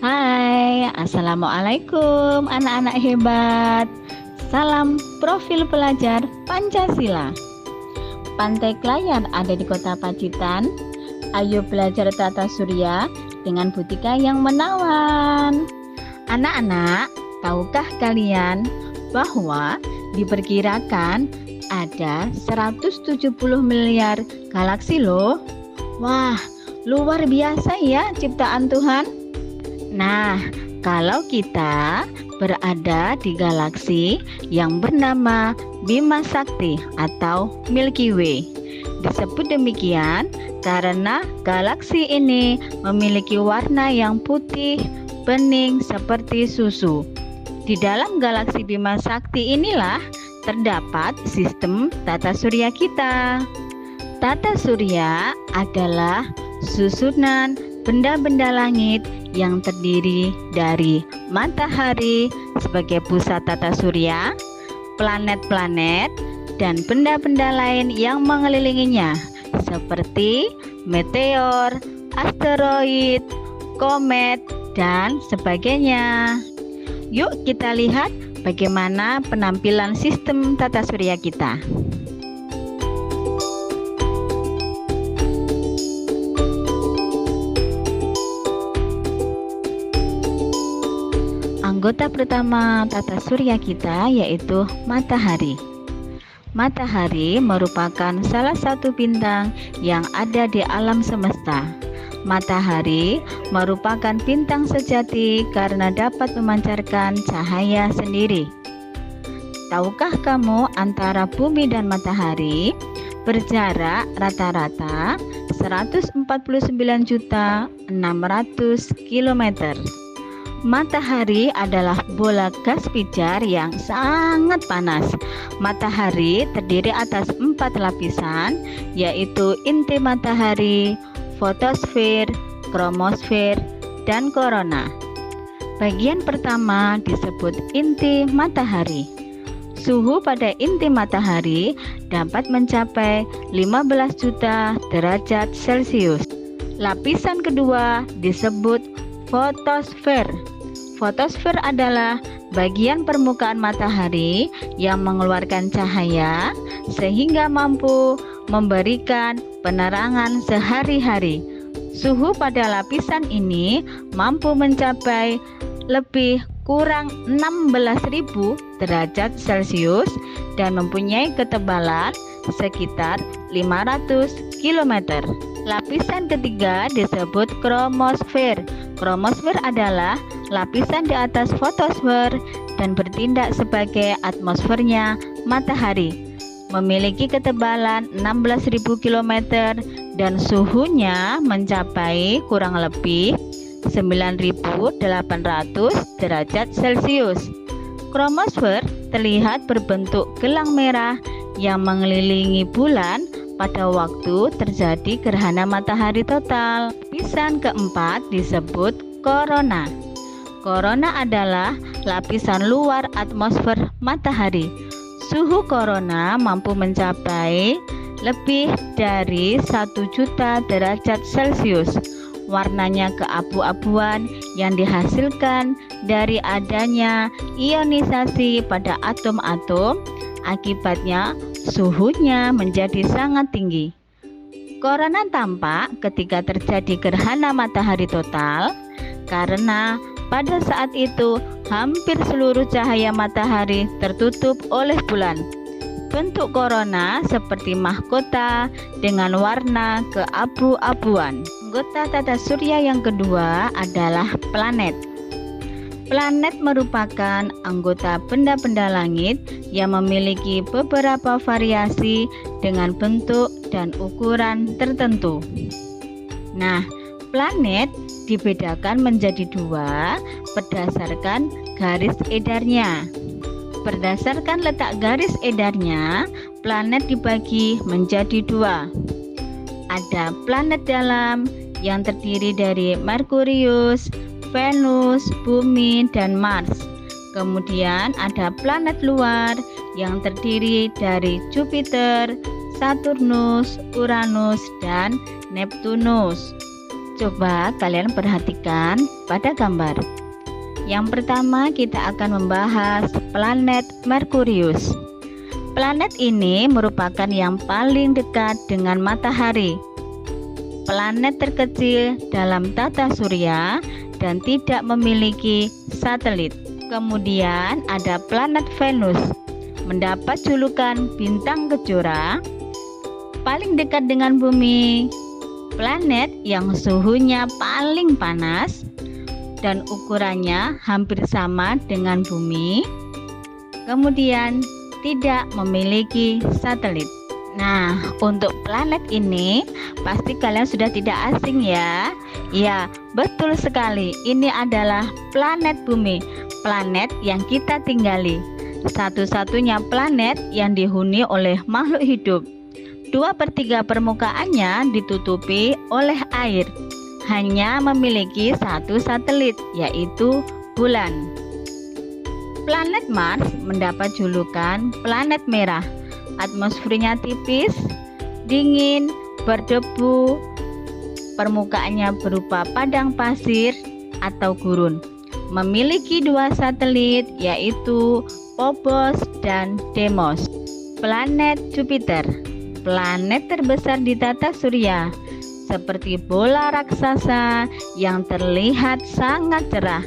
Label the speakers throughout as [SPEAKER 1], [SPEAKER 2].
[SPEAKER 1] Hai, Assalamualaikum anak-anak hebat. Salam profil pelajar Pancasila. Pantai Klayan ada di kota Pacitan. Ayo belajar tata surya dengan butika yang menawan. Anak-anak, tahukah kalian bahwa diperkirakan ada 170 miliar galaksi loh? Wah, luar biasa ya ciptaan Tuhan. Nah, kalau kita berada di galaksi yang bernama Bima Sakti atau Milky Way, disebut demikian karena galaksi ini memiliki warna yang putih bening seperti susu. Di dalam galaksi Bima Sakti inilah terdapat sistem tata surya kita. Tata surya adalah susunan benda-benda langit yang terdiri dari matahari sebagai pusat tata surya, planet-planet, dan benda-benda lain yang mengelilinginya seperti meteor, asteroid, komet, dan sebagainya. Yuk kita lihat bagaimana penampilan sistem tata surya kita. Anggota pertama tata surya kita yaitu matahari. Matahari merupakan salah satu bintang yang ada di alam semesta. Matahari merupakan bintang sejati karena dapat memancarkan cahaya sendiri. Tahukah kamu antara bumi dan matahari berjarak rata-rata 149.600 km. Matahari adalah bola gas pijar yang sangat panas. Matahari terdiri atas 4 lapisan, yaitu inti matahari, fotosfer, kromosfer, dan korona. Bagian pertama disebut inti matahari. Suhu pada inti matahari dapat mencapai 15 juta derajat Celcius. Lapisan kedua disebut fotosfer. Fotosfer adalah bagian permukaan matahari yang mengeluarkan cahaya sehingga mampu memberikan penerangan sehari-hari. Suhu pada lapisan ini mampu mencapai lebih kurang 16.000 derajat Celcius dan mempunyai ketebalan sekitar 500 km. Lapisan ketiga disebut kromosfer. Kromosfer adalah lapisan di atas fotosfer dan bertindak sebagai atmosfernya matahari. Memiliki ketebalan 16.000 km dan suhunya mencapai kurang lebih 9.800 derajat Celcius. Kromosfer terlihat berbentuk gelang merah yang mengelilingi bulan pada waktu terjadi gerhana matahari total. Lapisan keempat disebut korona. Korona adalah lapisan luar atmosfer matahari. Suhu korona mampu mencapai lebih dari 1 juta derajat Celcius. Warnanya keabu-abuan yang dihasilkan dari adanya ionisasi pada atom-atom. Akibatnya suhunya menjadi sangat tinggi. Korona tampak ketika terjadi gerhana matahari total karena pada saat itu hampir seluruh cahaya matahari tertutup oleh bulan. Bentuk korona seperti mahkota dengan warna keabu-abuan. Anggota tata surya yang kedua adalah planet. Planet merupakan anggota benda-benda langit yang memiliki beberapa variasi dengan bentuk dan ukuran tertentu. Nah, planet dibedakan menjadi dua berdasarkan garis edarnya. Berdasarkan letak garis edarnya, planet dibagi menjadi dua. Ada planet dalam yang terdiri dari Merkurius, Venus, Bumi, dan Mars. Kemudian ada planet luar yang terdiri dari Jupiter, Saturnus, Uranus, dan Neptunus. Coba kalian perhatikan pada gambar. Yang pertama kita akan membahas planet Merkurius. Planet ini merupakan yang paling dekat dengan matahari. Planet terkecil dalam tata surya dan tidak memiliki satelit. Kemudian ada planet Venus, mendapat julukan bintang kejora, paling dekat dengan bumi. Planet yang suhunya paling panas dan ukurannya hampir sama dengan bumi. Kemudian tidak memiliki satelit. Nah, untuk planet ini pasti kalian sudah tidak asing ya. Ya, betul sekali. Ini adalah planet bumi, planet yang kita tinggali. Satu-satunya planet yang dihuni oleh makhluk hidup. 2/3 permukaannya ditutupi oleh air. Hanya memiliki satu satelit, yaitu bulan. Planet Mars mendapat julukan planet merah. Atmosfernya tipis, dingin, berdebu, permukaannya berupa padang pasir atau gurun. Memiliki 2 satelit, yaitu Phobos dan Deimos. Planet Jupiter, planet terbesar di tata surya, seperti bola raksasa yang terlihat sangat cerah.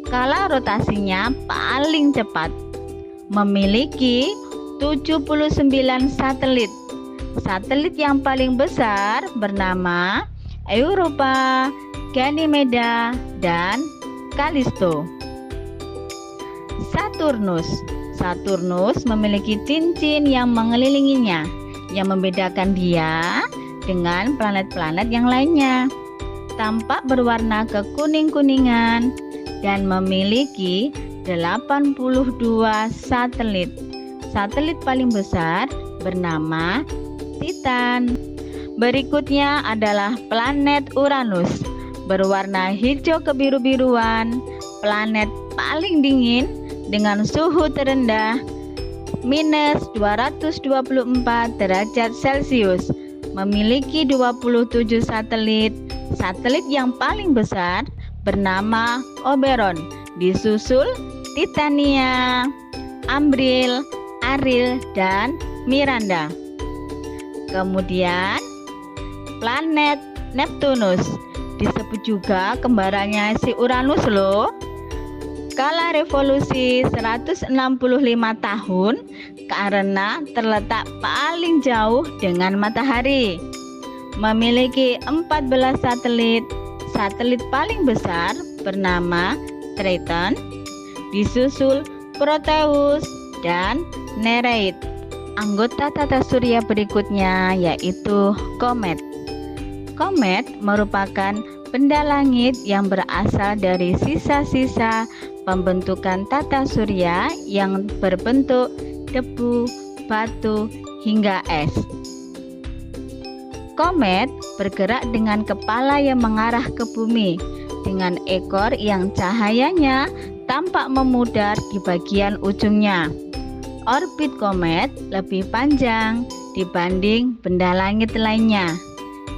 [SPEAKER 1] Skala rotasinya paling cepat. Memiliki 79 satelit. Satelit yang paling besar bernama Europa, Ganymede, dan Callisto. Saturnus memiliki cincin yang mengelilinginya, yang membedakan dia dengan planet-planet yang lainnya. Tampak berwarna kekuning-kuningan dan memiliki 82 satelit. Satelit paling besar bernama Titan. Berikutnya adalah planet Uranus, berwarna hijau kebiru-biruan, planet paling dingin dengan suhu terendah -224 derajat Celcius. Memiliki 27 satelit. Satelit yang paling besar bernama Oberon, disusul Titania, Ambril, Ariel, dan Miranda. Kemudian planet Neptunus, disebut juga kembarannya si Uranus loh. Skala revolusi 165 tahun karena terletak paling jauh dengan matahari. Memiliki 14 satelit. Satelit paling besar bernama Triton, disusul Proteus dan Nereid. Anggota tata surya berikutnya yaitu komet. Komet merupakan benda langit yang berasal dari sisa-sisa pembentukan tata surya yang berbentuk debu, batu, hingga es. Komet bergerak dengan kepala yang mengarah ke bumi, dengan ekor yang cahayanya tampak memudar di bagian ujungnya. Orbit komet lebih panjang dibanding benda langit lainnya,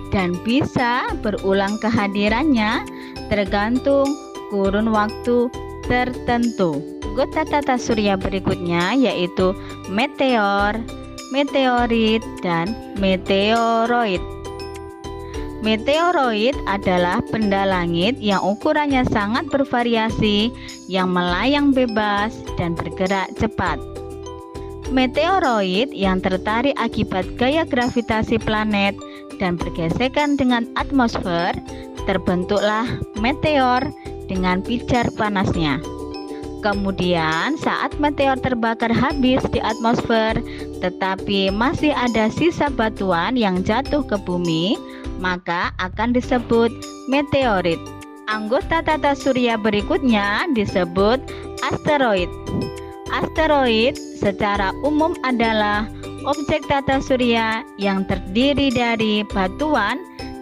[SPEAKER 1] dan bisa berulang kehadirannya tergantung kurun waktu tertentu. Anggota tata surya berikutnya yaitu meteor, meteorit, dan meteoroid. Meteoroid adalah benda langit yang ukurannya sangat bervariasi, yang melayang bebas dan bergerak cepat. Meteoroid yang tertarik akibat gaya gravitasi planet dan bergesekan dengan atmosfer, terbentuklah meteor dengan pijar panasnya. Kemudian saat meteor terbakar habis di atmosfer, tetapi masih ada sisa batuan yang jatuh ke bumi, maka akan disebut meteorit. Anggota tata surya berikutnya disebut asteroid. Asteroid secara umum adalah objek tata surya yang terdiri dari batuan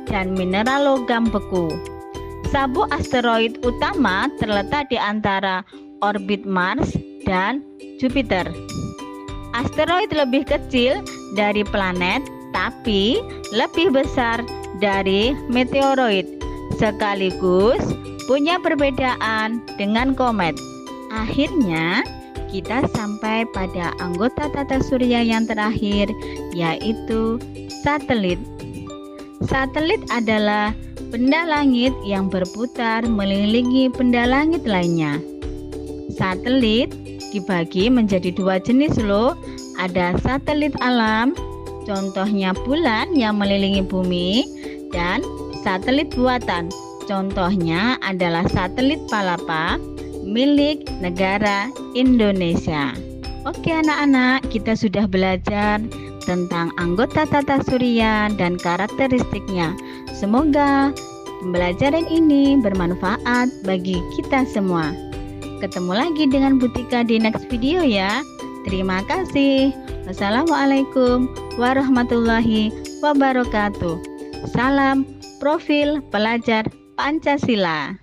[SPEAKER 1] dan mineral logam beku. Sabuk asteroid utama terletak di antara orbit Mars dan Jupiter. Asteroid lebih kecil dari planet, tapi lebih besar dari meteoroid. sekaligus punya perbedaan dengan komet. Akhirnya, kita sampai pada anggota tata surya yang terakhir, yaitu satelit. Satelit adalah benda langit yang berputar mengelilingi benda langit lainnya. Satelit dibagi menjadi dua jenis loh. Ada satelit alam, contohnya bulan yang mengelilingi bumi, dan satelit buatan, contohnya adalah satelit Palapa milik negara Indonesia. Oke anak-anak, kita sudah belajar tentang anggota tata surya dan karakteristiknya. Semoga pembelajaran ini bermanfaat bagi kita semua. Ketemu lagi dengan Butika di next video ya. Terima kasih. Wassalamualaikum warahmatullahi wabarakatuh. Salam Profil Pelajar Pancasila.